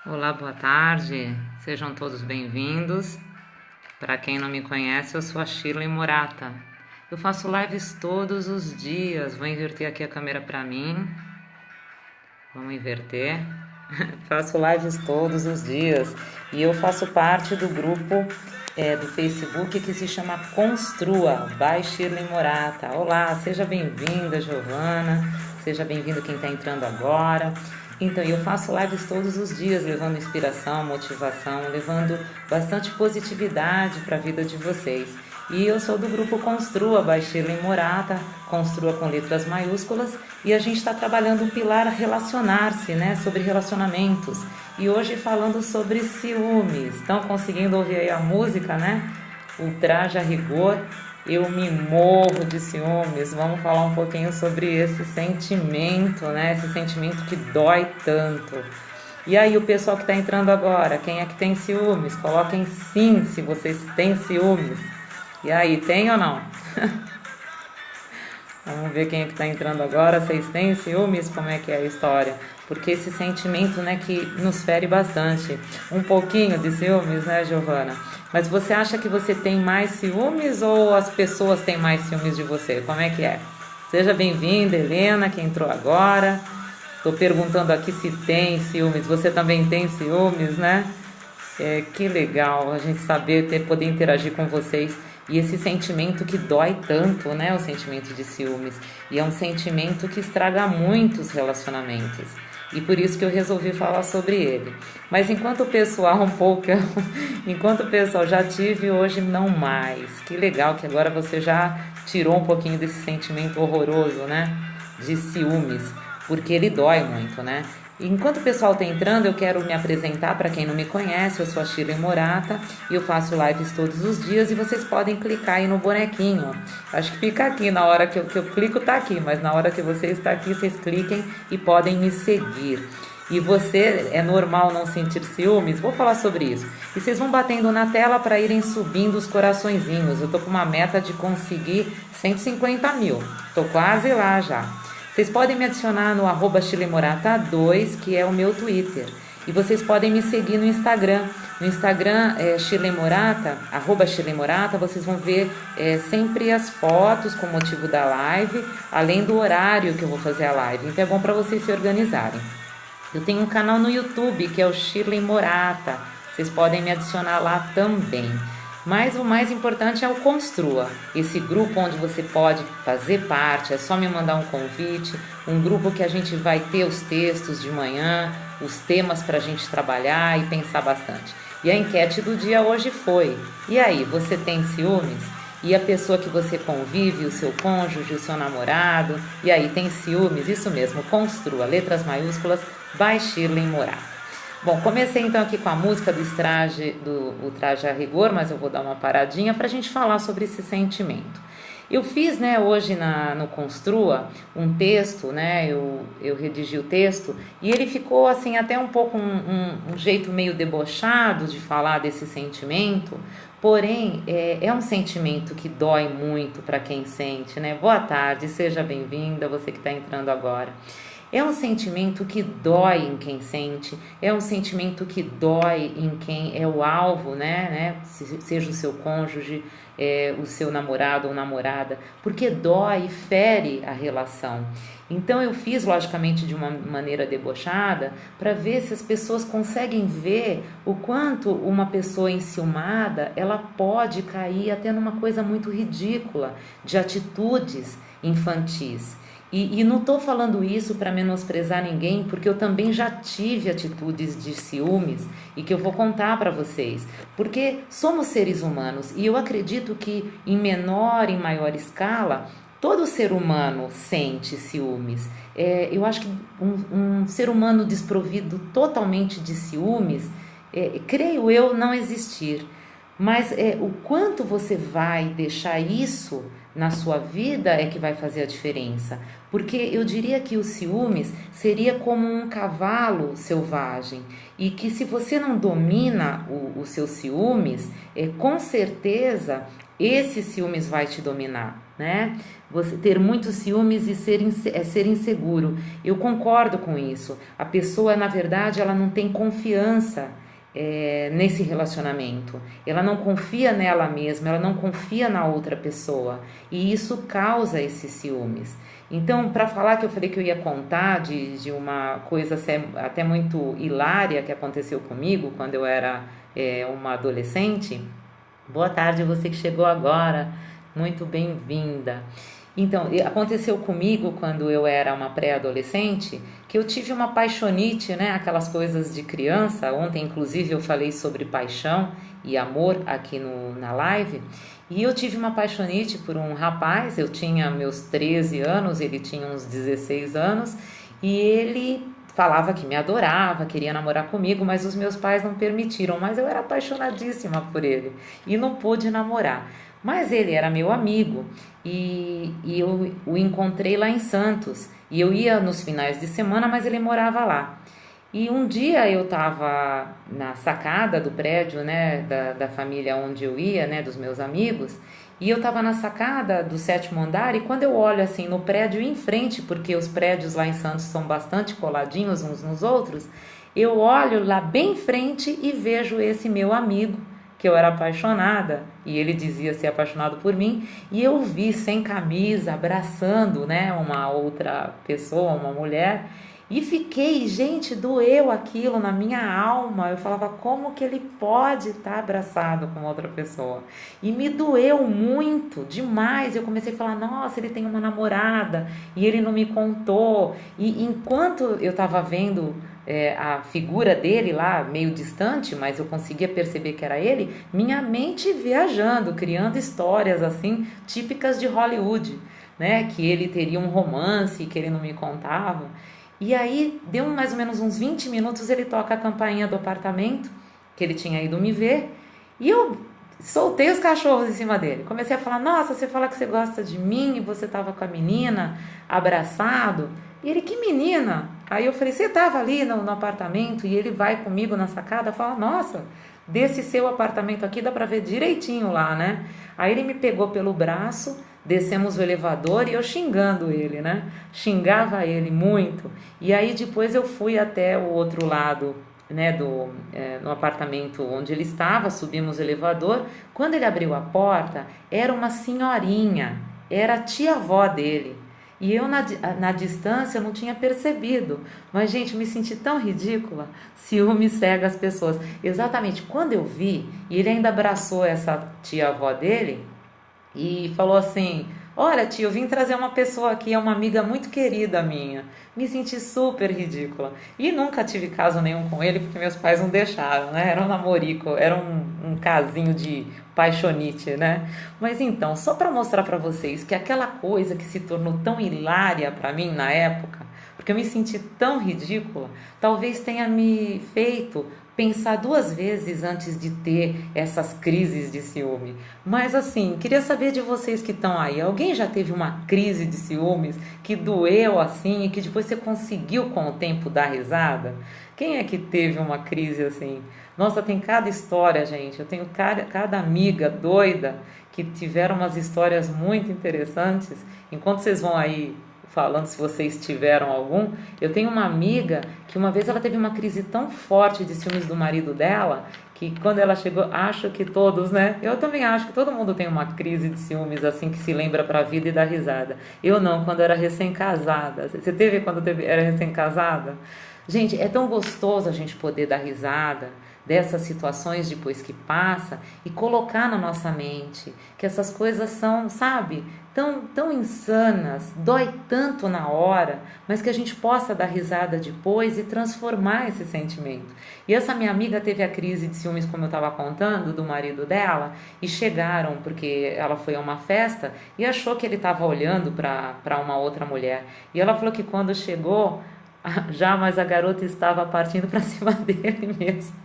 Olá, boa tarde, sejam todos bem-vindos. Para quem não me conhece, eu sou a Shirley Murata. Eu faço lives todos os dias. Vou inverter aqui a câmera para mim. Vamos inverter. Faço lives todos os dias e eu faço parte do grupo do Facebook que se chama Construa, by Shirley Murata. Olá, seja bem-vinda, Giovana. Seja bem-vindo quem está entrando agora. Então, eu faço lives todos os dias, levando inspiração, motivação, levando bastante positividade para a vida de vocês. E eu sou do grupo Construa, by Shirley Murata, Construa com letras maiúsculas, e a gente está trabalhando o pilar relacionar-se, né, sobre relacionamentos. E hoje falando sobre ciúmes. Estão conseguindo ouvir aí a música, né? Ultraje a rigor. Eu me morro de ciúmes. Vamos falar um pouquinho sobre esse sentimento, né? Esse sentimento que dói tanto. E aí, o pessoal que está entrando agora, quem é que tem ciúmes? Coloquem sim se vocês têm ciúmes. E aí, tem ou não? Vamos ver quem é que está entrando agora. Vocês têm ciúmes? Como é que é a história? Porque esse sentimento, né, que nos fere bastante. Um pouquinho de ciúmes, né, Giovana? Mas você acha que você tem mais ciúmes ou as pessoas têm mais ciúmes de você? Como é que é? Seja bem-vinda, Helena, que entrou agora. Estou perguntando aqui se tem ciúmes. Você também tem ciúmes, né? Que legal a gente saber, poder interagir com vocês. E esse sentimento que dói tanto, né? O sentimento de ciúmes. E é um sentimento que estraga muitos relacionamentos. E por isso que eu resolvi falar sobre ele. Mas enquanto o pessoal enquanto o pessoal já tive, hoje não mais. Que legal que agora você já tirou um pouquinho desse sentimento horroroso, né? De ciúmes, porque ele dói muito, né? Enquanto o pessoal está entrando, eu quero me apresentar para quem não me conhece. Eu sou a Shirley Murata e eu faço lives todos os dias e vocês podem clicar aí no bonequinho. Acho que fica aqui na hora que eu clico, tá aqui, mas na hora que você está aqui, vocês cliquem e podem me seguir. E você, é normal não sentir ciúmes? Vou falar sobre isso. E vocês vão batendo na tela para irem subindo os coraçõezinhos. Eu tô com uma meta de conseguir 150 mil. Tô quase lá já. Vocês podem me adicionar no @ShirleyMurata2, que é o meu Twitter. E vocês podem me seguir no Instagram. No Instagram é Shirley Murata, @Shirley Murata, vocês vão ver sempre as fotos com o motivo da live, além do horário que eu vou fazer a live. Então é bom para vocês se organizarem. Eu tenho um canal no YouTube que é o Shirley Murata. Vocês podem me adicionar lá também. Mas o mais importante é o Construa, esse grupo onde você pode fazer parte, é só me mandar um convite, um grupo que a gente vai ter os textos de manhã, os temas para a gente trabalhar e pensar bastante. E a enquete do dia hoje foi: e aí, você tem ciúmes? E a pessoa que você convive, o seu cônjuge, o seu namorado, e aí, tem ciúmes? Isso mesmo, Construa, letras maiúsculas, by Shirley Murata. Bom, comecei então aqui com a música do Ultraje a Rigor, mas eu vou dar uma paradinha para a gente falar sobre esse sentimento. Eu fiz, né, hoje no Construa um texto, né, eu redigi o texto e ele ficou assim até um pouco um jeito meio debochado de falar desse sentimento, porém é um sentimento que dói muito para quem sente, né? Boa tarde, seja bem-vinda, você que está entrando agora. É um sentimento que dói em quem sente, é um sentimento que dói em quem é o alvo, né? Seja o seu cônjuge, o seu namorado ou namorada, porque dói e fere a relação. Então eu fiz, logicamente, de uma maneira debochada, para ver se as pessoas conseguem ver o quanto uma pessoa enciumada, ela pode cair até numa coisa muito ridícula, de atitudes infantis. E não estou falando isso para menosprezar ninguém, porque eu também já tive atitudes de ciúmes e que eu vou contar para vocês. Porque somos seres humanos e eu acredito que em menor e maior escala, todo ser humano sente ciúmes. Eu acho que um ser humano desprovido totalmente de ciúmes, creio eu, não existir. Mas o quanto você vai deixar isso na sua vida é que vai fazer a diferença. Porque eu diria que o ciúmes seria como um cavalo selvagem. E que se você não domina os seus ciúmes, com certeza esse ciúmes vai te dominar. né? Você ter muitos ciúmes e ser inseguro. Eu concordo com isso. A pessoa, na verdade, ela não tem confiança nesse relacionamento. Ela não confia nela mesma, ela não confia na outra pessoa. E isso causa esses ciúmes. Então, para falar que eu falei que eu ia contar de uma coisa até muito hilária que aconteceu comigo quando eu era uma adolescente. Boa tarde, você que chegou agora. Muito bem-vinda. Então, aconteceu comigo quando eu era uma pré-adolescente, que eu tive uma paixonite, né? Aquelas coisas de criança. Ontem, inclusive, eu falei sobre paixão e amor aqui na live. E eu tive uma paixonite por um rapaz, eu tinha meus 13 anos, ele tinha uns 16 anos, e ele falava que me adorava, queria namorar comigo, mas os meus pais não permitiram, mas eu era apaixonadíssima por ele e não pude namorar. Mas ele era meu amigo e eu o encontrei lá em Santos. E eu ia nos finais de semana, mas ele morava lá. E um dia eu estava na sacada do prédio, né, da família onde eu ia, né, dos meus amigos, e eu estava na sacada do 7º andar, e quando eu olho assim no prédio em frente, porque os prédios lá em Santos são bastante coladinhos uns nos outros, eu olho lá bem em frente e vejo esse meu amigo, que eu era apaixonada, e ele dizia ser apaixonado por mim, e eu vi sem camisa, abraçando, né, uma outra pessoa, uma mulher, e fiquei, gente, doeu aquilo na minha alma. Eu falava, como que ele pode estar abraçado com outra pessoa? E me doeu muito, demais. Eu comecei a falar, nossa, ele tem uma namorada e ele não me contou. E enquanto eu estava vendo a figura dele lá, meio distante, mas eu conseguia perceber que era ele, minha mente viajando, criando histórias assim, típicas de Hollywood, né? Que ele teria um romance, que ele não me contava. E aí, deu mais ou menos uns 20 minutos, ele toca a campainha do apartamento, que ele tinha ido me ver, e eu soltei os cachorros em cima dele. Comecei a falar, nossa, você fala que você gosta de mim, e você estava com a menina, abraçado. E ele, que menina? Aí eu falei, você estava ali no apartamento, e ele vai comigo na sacada, fala, nossa, desse seu apartamento aqui dá para ver direitinho lá, né? Aí ele me pegou pelo braço, descemos o elevador e eu xingando ele, né? Xingava ele muito. E aí depois eu fui até o outro lado, né, no apartamento onde ele estava, subimos o elevador. Quando ele abriu a porta, era uma senhorinha, era a tia-avó dele. E eu na distância não tinha percebido. Mas, gente, me senti tão ridícula. Ciúme cega as pessoas. Exatamente, quando eu vi, e ele ainda abraçou essa tia-avó dele, e falou assim, olha tia, eu vim trazer uma pessoa aqui, é uma amiga muito querida minha. Me senti super ridícula. E nunca tive caso nenhum com ele, porque meus pais não deixaram, né? Era um namorico, era um casinho de paixonite, né? Mas então, só para mostrar para vocês que aquela coisa que se tornou tão hilária para mim na época, porque eu me senti tão ridícula, talvez tenha me feito pensar 2 vezes antes de ter essas crises de ciúme. Mas assim, queria saber de vocês que estão aí. Alguém já teve uma crise de ciúmes que doeu assim e que depois você conseguiu com o tempo dar risada? Quem é que teve uma crise assim? Nossa, tem cada história, gente. Eu tenho cada amiga doida que tiveram umas histórias muito interessantes. Enquanto vocês vão aí falando se vocês tiveram algum, eu tenho uma amiga que uma vez ela teve uma crise tão forte de ciúmes do marido dela, que quando ela chegou, acho que todos, né? Eu também acho que todo mundo tem uma crise de ciúmes assim que se lembra pra vida e dá risada. Eu não, quando era recém-casada. Você teve quando era recém-casada? Gente, é tão gostoso a gente poder dar risada dessas situações depois que passa e colocar na nossa mente que essas coisas são, sabe, tão insanas, dói tanto na hora, mas que a gente possa dar risada depois e transformar esse sentimento. E essa minha amiga teve a crise de ciúmes, como eu estava contando, do marido dela, e chegaram, porque ela foi a uma festa e achou que ele estava olhando para uma outra mulher. E ela falou que quando chegou, Já, mas a garota estava partindo para cima dele mesmo.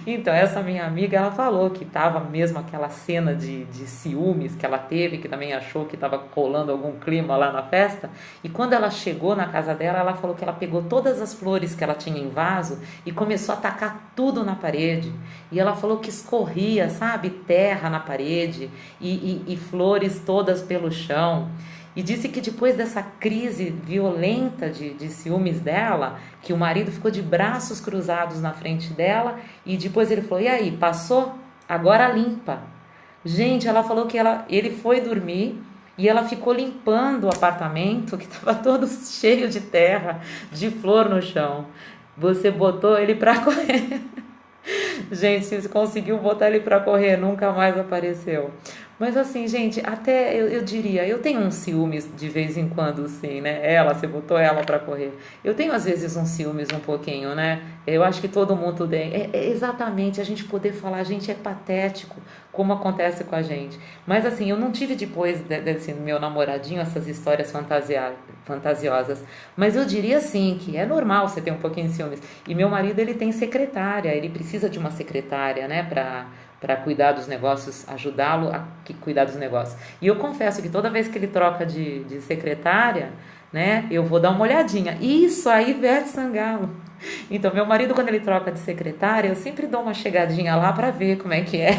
Então, essa minha amiga, ela falou que estava mesmo aquela cena de ciúmes que ela teve, que também achou que estava rolando algum clima lá na festa. E quando ela chegou na casa dela, ela falou que ela pegou todas as flores que ela tinha em vaso e começou a tacar tudo na parede. E ela falou que escorria, sabe, terra na parede e flores todas pelo chão. E disse que depois dessa crise violenta de ciúmes dela, que o marido ficou de braços cruzados na frente dela e depois ele falou: "E aí, passou? Agora limpa". Gente, ela falou que ele foi dormir e ela ficou limpando o apartamento que estava todo cheio de terra, de flor no chão. Você botou ele para correr. Gente, se conseguiu botar ele pra correr, nunca mais apareceu. Mas assim, gente, até eu diria, eu tenho uns ciúmes de vez em quando, sim, né? Você botou ela pra correr. Eu tenho às vezes uns ciúmes um pouquinho, né? Eu acho que todo mundo tem. É exatamente a gente poder falar, gente, é patético como acontece com a gente. Mas assim, eu não tive depois desse meu namoradinho essas histórias fantasiosas. Mas eu diria sim que é normal você ter um pouquinho de ciúmes. E meu marido, ele tem secretária, ele precisa de uma secretária, né, para cuidar dos negócios, ajudá-lo a cuidar dos negócios. E eu confesso que toda vez que ele troca de secretária, né, eu vou dar uma olhadinha. Isso aí, Ivete Sangalo. Então, meu marido, quando ele troca de secretária, eu sempre dou uma chegadinha lá para ver como é que é.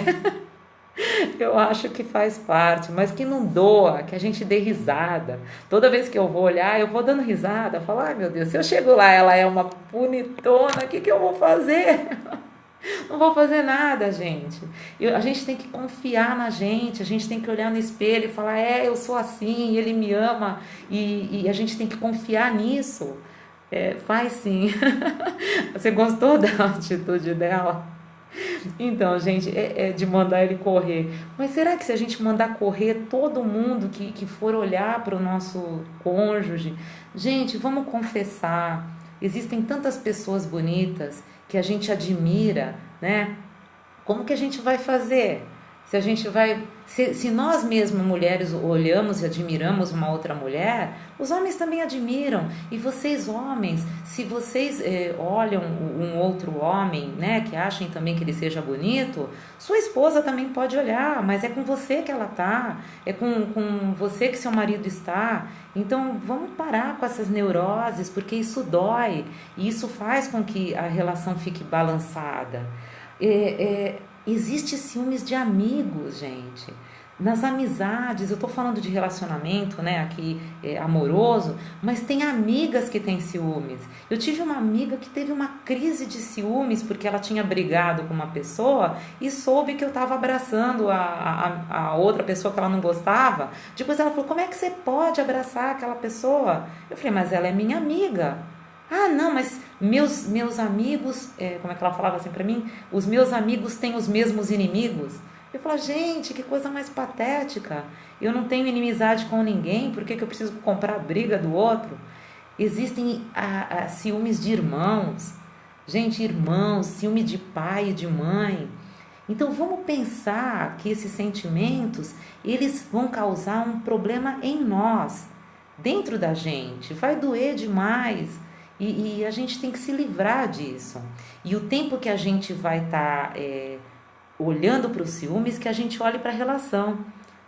Eu acho que faz parte, mas que não doa, que a gente dê risada. Toda vez que eu vou olhar, eu vou dando risada, falo, ai meu Deus, se eu chego lá, ela é uma bonitona, o que que eu vou fazer? Não vou fazer nada, gente. A gente tem que confiar na gente, a gente tem que olhar no espelho e falar, eu sou assim, ele me ama, e a gente tem que confiar nisso. Faz sim. Você gostou da atitude dela? Então, gente, é de mandar ele correr. Mas será que se a gente mandar correr todo mundo que for olhar para o nosso cônjuge? Gente, vamos confessar. Existem tantas pessoas bonitas que a gente admira, né? Como que a gente vai fazer? Se a gente vai. Se nós mesmas, mulheres, olhamos e admiramos uma outra mulher, os homens também admiram. E vocês, homens, se vocês olham um outro homem, né, que achem também que ele seja bonito, sua esposa também pode olhar, mas é com você que ela tá, é com você que seu marido está. Então vamos parar com essas neuroses, porque isso dói e isso faz com que a relação fique balançada. Existe ciúmes de amigos, gente. Nas amizades, eu tô falando de relacionamento, né, aqui amoroso, mas tem amigas que têm ciúmes. Eu tive uma amiga que teve uma crise de ciúmes porque ela tinha brigado com uma pessoa e soube que eu tava abraçando a outra pessoa que ela não gostava. Depois ela falou, como é que você pode abraçar aquela pessoa? Eu falei, mas ela é minha amiga. Ah, não, mas meus amigos, como é que ela falava assim pra mim? Os meus amigos têm os mesmos inimigos. Eu falo, gente, que coisa mais patética. Eu não tenho inimizade com ninguém, por que que eu preciso comprar a briga do outro? Existem ciúmes de irmãos. Gente, irmãos, ciúme de pai e de mãe. Então vamos pensar que esses sentimentos, eles vão causar um problema em nós, dentro da gente. Vai doer demais. E a gente tem que se livrar disso. E o tempo que a gente vai estar olhando para os ciúmes, que a gente olhe para a relação,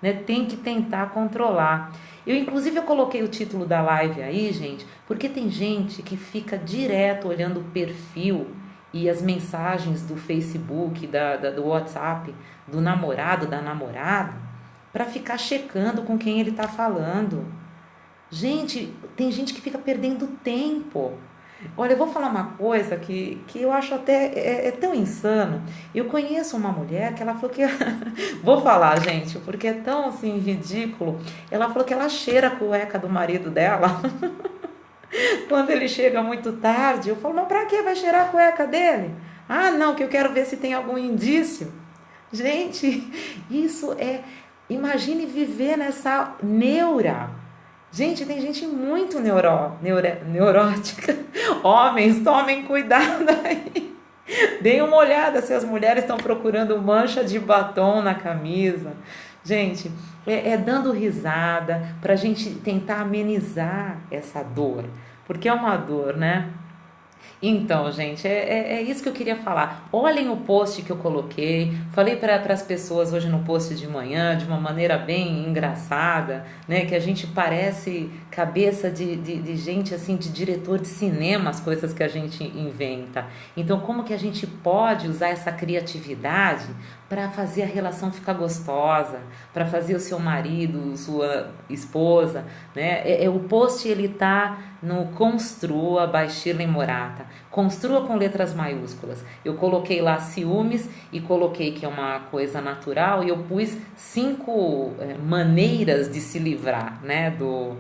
né? Tem que tentar controlar. Inclusive, eu coloquei o título da live aí, gente, porque tem gente que fica direto olhando o perfil e as mensagens do Facebook, do WhatsApp, do namorado, da namorada, para ficar checando com quem ele está falando. Gente, tem gente que fica perdendo tempo. Olha, eu vou falar uma coisa que eu acho até tão insano. Eu conheço uma mulher que ela falou que... Vou falar, gente, porque é tão assim ridículo. Ela falou que ela cheira a cueca do marido dela. Quando ele chega muito tarde, eu falo, mas pra que vai cheirar a cueca dele? Ah, não, que eu quero ver se tem algum indício. Gente, isso imagine viver nessa neura. Gente, tem gente muito neurótica. Homens, tomem cuidado aí. Deem uma olhada se as mulheres estão procurando mancha de batom na camisa. Gente, dando risada pra gente tentar amenizar essa dor. Porque é uma dor, né? Então, gente, é isso que eu queria falar. Olhem o post que eu coloquei. Falei para as pessoas hoje no post de manhã, de uma maneira bem engraçada, né? Que a gente parece cabeça de gente, assim, de diretor de cinema, as coisas que a gente inventa. Então, como que a gente pode usar essa criatividade para fazer a relação ficar gostosa, para fazer o seu marido, sua esposa, né? O post ele tá no Construa by Shirley Morata. Construa com letras maiúsculas. Eu coloquei lá ciúmes e coloquei que é uma coisa natural e eu pus 5 maneiras de se livrar, né, do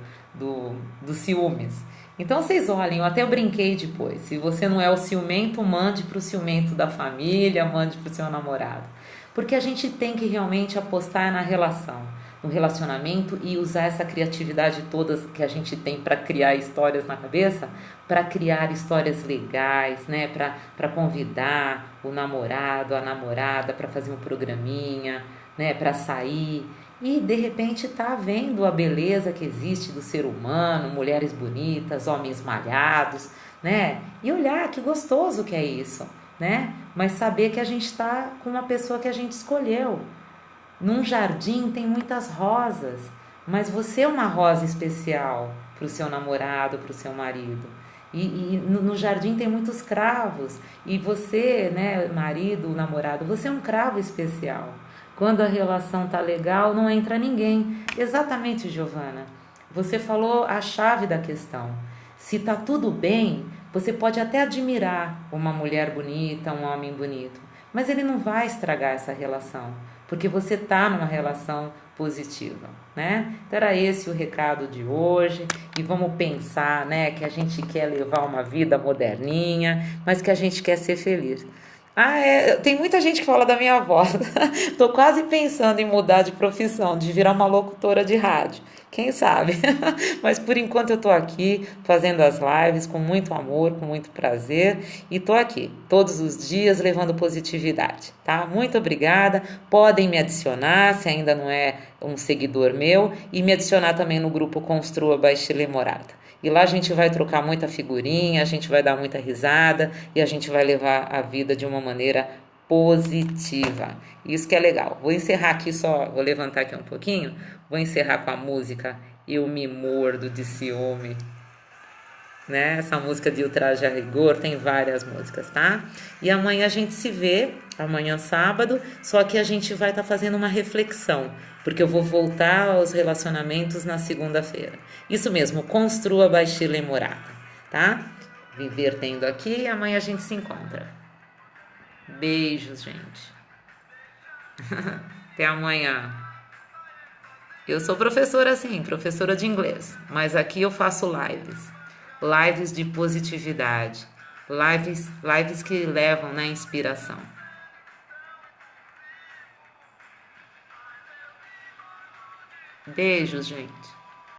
ciúmes. Então vocês olhem, eu brinquei depois. Se você não é o ciumento, mande para o ciumento da família, mande para o seu namorado. Porque a gente tem que realmente apostar na relação, no relacionamento e usar essa criatividade toda que a gente tem para criar histórias na cabeça, para criar histórias legais, né? Para convidar o namorado, a namorada para fazer um programinha, né? Para sair e de repente tá vendo a beleza que existe do ser humano, mulheres bonitas, homens malhados, né? E olhar que gostoso que é isso, né? Mas saber que a gente está com uma pessoa que a gente escolheu. Num jardim tem muitas rosas, mas você é uma rosa especial para o seu namorado, para o seu marido. E no jardim tem muitos cravos, e você, né, marido, namorado, você é um cravo especial. Quando a relação tá legal, não entra ninguém. Exatamente, Giovana. Você falou a chave da questão. Se tá tudo bem, você pode até admirar uma mulher bonita, um homem bonito, mas ele não vai estragar essa relação, porque você tá numa relação positiva, né? Então era esse o recado de hoje e vamos pensar, né, que a gente quer levar uma vida moderninha, mas que a gente quer ser feliz. Tem muita gente que fala da minha voz. Tô quase pensando em mudar de profissão, de virar uma locutora de rádio. Quem sabe? Mas por enquanto eu tô aqui fazendo as lives com muito amor, com muito prazer e tô aqui todos os dias levando positividade, tá? Muito obrigada. Podem me adicionar se ainda não é um seguidor meu e me adicionar também no grupo Construa by Shirley Morata. E lá a gente vai trocar muita figurinha, a gente vai dar muita risada e a gente vai levar a vida de uma maneira positiva. Isso que é legal. Vou encerrar aqui só, vou levantar aqui um pouquinho, vou encerrar com a música Eu Me Mordo de Ciúme, né? Essa música de Ultraje a Rigor, tem várias músicas, tá? E amanhã a gente se vê, amanhã sábado, só que a gente vai estar fazendo uma reflexão, porque eu vou voltar aos relacionamentos na segunda-feira. Isso mesmo, Construa by Shirley Morata, tá? Viver tendo aqui e amanhã a gente se encontra. Beijos, gente. Até amanhã. Eu sou professora, sim, professora de inglês, mas aqui eu faço lives. Lives de positividade. Lives que levam na inspiração. Beijos, gente.